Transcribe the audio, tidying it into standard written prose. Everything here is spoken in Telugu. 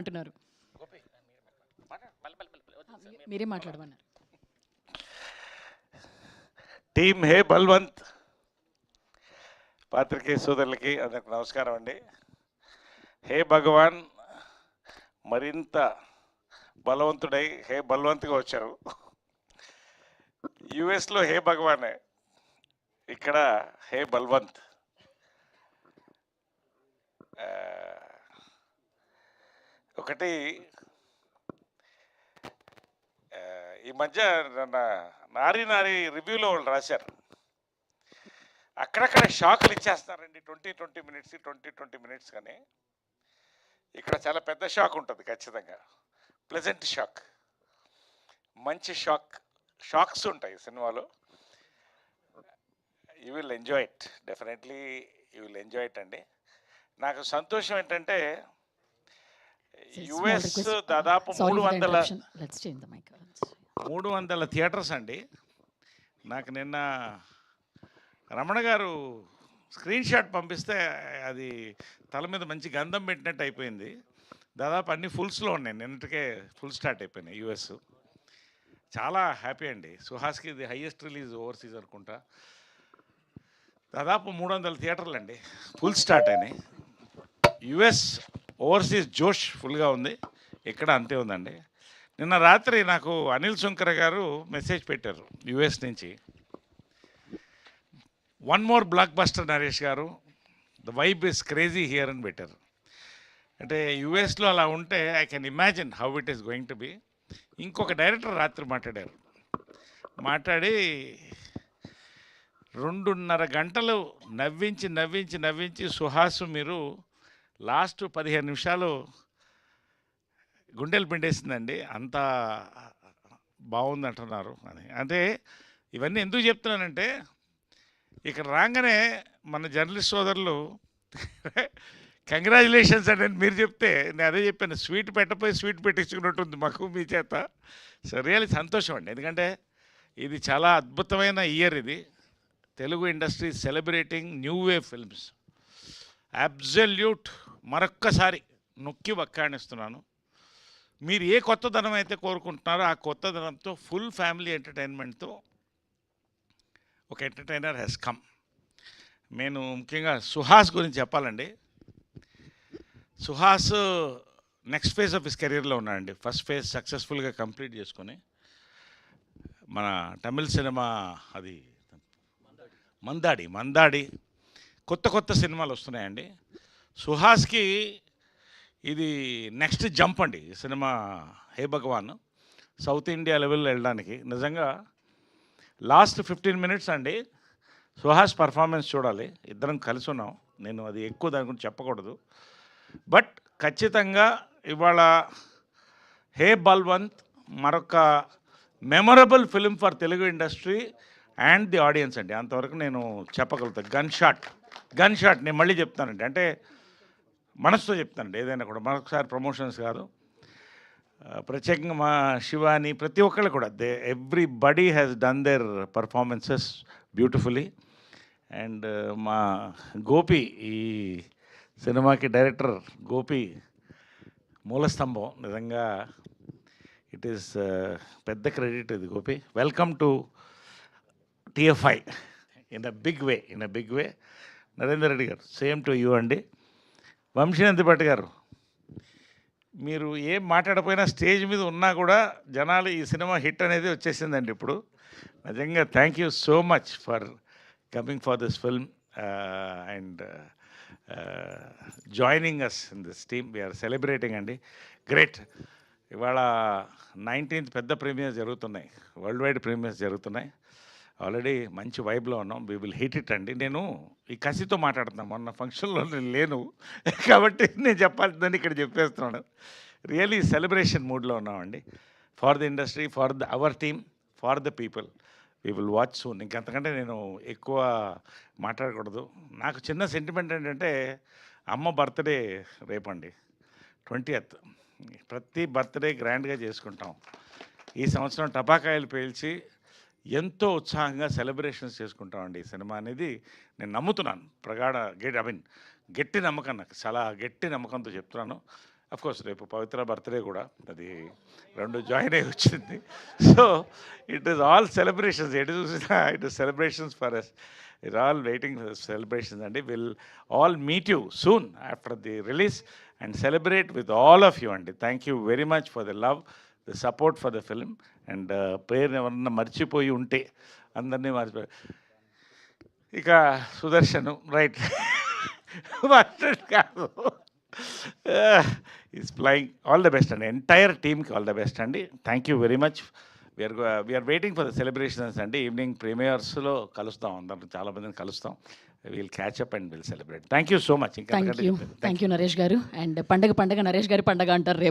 అంటున్నారు. మీరే మాట్లాడమన్నారు. టీమ్ హే బల్వంత్ పాత్రికేయ సోదరులకి అందరికి నమస్కారం అండి. హే భగవాన్ మరింత బలవంతుడై హే బల్వంత్గా వచ్చారు. యుఎస్లో హే భగవానే, ఇక్కడ హే బల్వంత్. ఆ, ఒకటి ఈ మధ్య నారి నారి రివ్యూలో వాళ్ళు రాశారు, అక్కడక్కడ షాకులు ఇచ్చేస్తారండి. 20 మినిట్స్ కానీ ఇక్కడ చాలా పెద్ద షాక్ ఉంటుంది ఖచ్చితంగా. ప్లెజెంట్ షాక్, మంచి షాక్స్ ఉంటాయి సినిమాలో. You will enjoy it, definitely you will enjoy it అండి. నాకు సంతోషం ఏంటంటే యుఎస్ దాదాపు 300 థియేటర్స్ అండి. నాకు నిన్న రమణ గారు స్క్రీన్ షాట్ పంపిస్తే అది తల మీద మంచి గంధం పెట్టినట్టు అయిపోయింది. దాదాపు అన్ని ఫుల్స్లో ఉన్నాయి, నిన్నటికే ఫుల్ స్టార్ట్ అయిపోయినాయి యుఎస్. చాలా హ్యాపీ అండి. సుహాస్కి ఇది హైయెస్ట్ రిలీజ్ ఓవర్సీస్ అనుకుంటా. దాదాపు 300 థియేటర్లు అండి ఫుల్ స్టార్ట్ అయినాయి. యుఎస్ ఓవర్సీస్ జోష్ ఫుల్గా ఉంది, ఇక్కడ అంతే ఉందండి. నిన్న రాత్రి నాకు అనిల్ శంకర్ గారు మెసేజ్ పెట్టారు యుఎస్ నుంచి, one more blockbuster Naresh గారు, the vibe is crazy here అని పెట్టారు. అంటే యుఎస్లో అలా ఉంటే I can imagine how it is going to be. ఇంకొక డైరెక్టర్ రాత్రి మాట్లాడి 2.5 గంటలు నవ్వించి సుహాసు మీరు లాస్ట్ 15 నిమిషాలు గుండెలు పిండేసిందండి, అంత బాగుంది అంటున్నారు అని. అంటే ఇవన్నీ ఎందుకు చెప్తున్నానంటే, ఇక్కడ రాగానే మన జర్నలిస్ట్ సోదరులు కంగ్రాచులేషన్స్ అని మీరు చెప్తే నేను అదే చెప్పాను, స్వీట్ పెట్టపోయి స్వీట్ పెట్టించుకున్నట్టుంది మాకు మీ చేత. సో రియల్లీ సంతోషం అండి, ఎందుకంటే ఇది చాలా అద్భుతమైన ఇయర్. ఇది Telugu industry celebrating new wave films. Absolute మరొక్కసారి నొక్కి వక్కాణిస్తున్నాను. మీరు ఏ కొత్తదనం అయితే కోరుకుంటున్నారో ఆ కొత్తదనంతో ఫుల్ ఫ్యామిలీ ఎంటర్టైన్మెంట్తో ఒక ఎంటర్టైనర్ హ్యాస్ కమ్. నేను ముఖ్యంగా సుహాస్ గురించి చెప్పాలండి. Suhas next phase of his కెరీర్లో ఉన్నాడండి. ఫస్ట్ ఫేజ్ సక్సెస్ఫుల్గా కంప్లీట్ చేసుకొని మన తమిళ్ సినిమా అది మందాడి కొత్త సినిమాలు వస్తున్నాయండి. సుహాస్కి ఇది నెక్స్ట్ జంప్ అండి ఈ సినిమా హే భగవాన్. సౌత్ ఇండియా లెవెల్లో వెళ్ళడానికి నిజంగా లాస్ట్ 15 మినిట్స్ అండి సుహాస్ పర్ఫార్మెన్స్ చూడాలి. ఇద్దరం కలిసి ఉన్నాం, నేను అది ఎక్కువ దాని గురించి చెప్పకూడదు. బట్ ఖచ్చితంగా ఇవాళ హే బల్వంత్ మరొక memorable film for Telugu industry and the audience అండి, అంతవరకు నేను చెప్పగలుగుతాను. గన్ షాట్ నేను మళ్ళీ చెప్తానండి, అంటే మనసుతో చెప్తానండి. ఏదైనా కూడా మరొకసారి ప్రమోషన్స్ కాదు, ప్రత్యేకంగా మా శివాని ప్రతి ఒక్కళ్ళు కూడా everybody has done their performances beautifully. And మా గోపి, ఈ సినిమాకి డైరెక్టర్ గోపి మూలస్తంభం. నిజంగా ఇట్ ఈస్ పెద్ద క్రెడిట్ ఇది Gopi. Welcome to TFI in a big way. Narender Reddy garu, same to you అండి. వంశీనందిపట్ గారు, మీరు ఏం మాట్లాడకపోయినా స్టేజ్ మీద ఉన్నా కూడా జనాలు ఈ సినిమా హిట్ అనేది వచ్చేసిందండి ఇప్పుడు. నిజంగా thank you so much for coming for this film and joining us in this team. We are celebrating అండి, గ్రేట్. ఇవాళ 19th పెద్ద ప్రీమియర్స్ జరుగుతున్నాయి, వరల్డ్ వైడ్ ప్రీమియర్స్ జరుగుతున్నాయి. ఆల్రెడీ మంచి వైబ్లో ఉన్నాం, వీ విల్ హిట్ ఇట్ అండి. నేను ఈ కసితో మాట్లాడుతున్నాను, మొన్న ఫంక్షన్లో నేను లేను కాబట్టి నేను చెప్పాల్సిందని ఇక్కడ చెప్పేస్తున్నాను. రియలీ సెలబ్రేషన్ మూడ్లో ఉన్నామండి, for the industry, for the our team, for the people. We will watch soon. ఇంకంతకంటే నేను ఎక్కువ మాట్లాడకూడదు. నాకు చిన్న సెంటిమెంట్ ఏంటంటే, అమ్మ బర్త్డే రేపండి 20th. ప్రతి బర్త్డే గ్రాండ్గా చేసుకుంటాం. ఈ సంవత్సరం టపాకాయలు పేల్చి ఎంతో ఉత్సాహంగా సెలబ్రేషన్స్ చేసుకుంటామండి. ఈ సినిమా అనేది నేను నమ్ముతున్నాను, గట్టి నమ్మకం, నాకు చాలా గట్టి నమ్మకంతో చెప్తున్నాను. అఫ్ కోర్స్ రేపు పవిత్ర బర్త్డే కూడా, అది రెండు జాయిన్ అయ్యి వచ్చింది. So it is all celebrations, ఎటు చూసినా it is celebrations for us. It all waiting for celebrations అండి. Will all meet you soon after the release and celebrate with all of you అండి. Thank you very much for the love, the support for the film. And పేరు ఎవరన్నా మర్చిపోయి ఉంటే అందరినీ మర్చిపోయి, ఇక సుదర్శన్ రైట్ కాదు, is flying. All the best అండి, ఎంటైర్ టీమ్కి ఆల్ ద బెస్ట్ అండి. Thank you very much. We are waiting for the celebrations అండి. ఈవినింగ్ ప్రీమియర్స్లో కలుస్తాం, అందరం చాలా మందిని కలుస్తాం. Will catch up and will celebrate. Thank you so much. Thank you Naresh garu. And పండగ నరేష్ గారి పండగ అంటారు రేపు.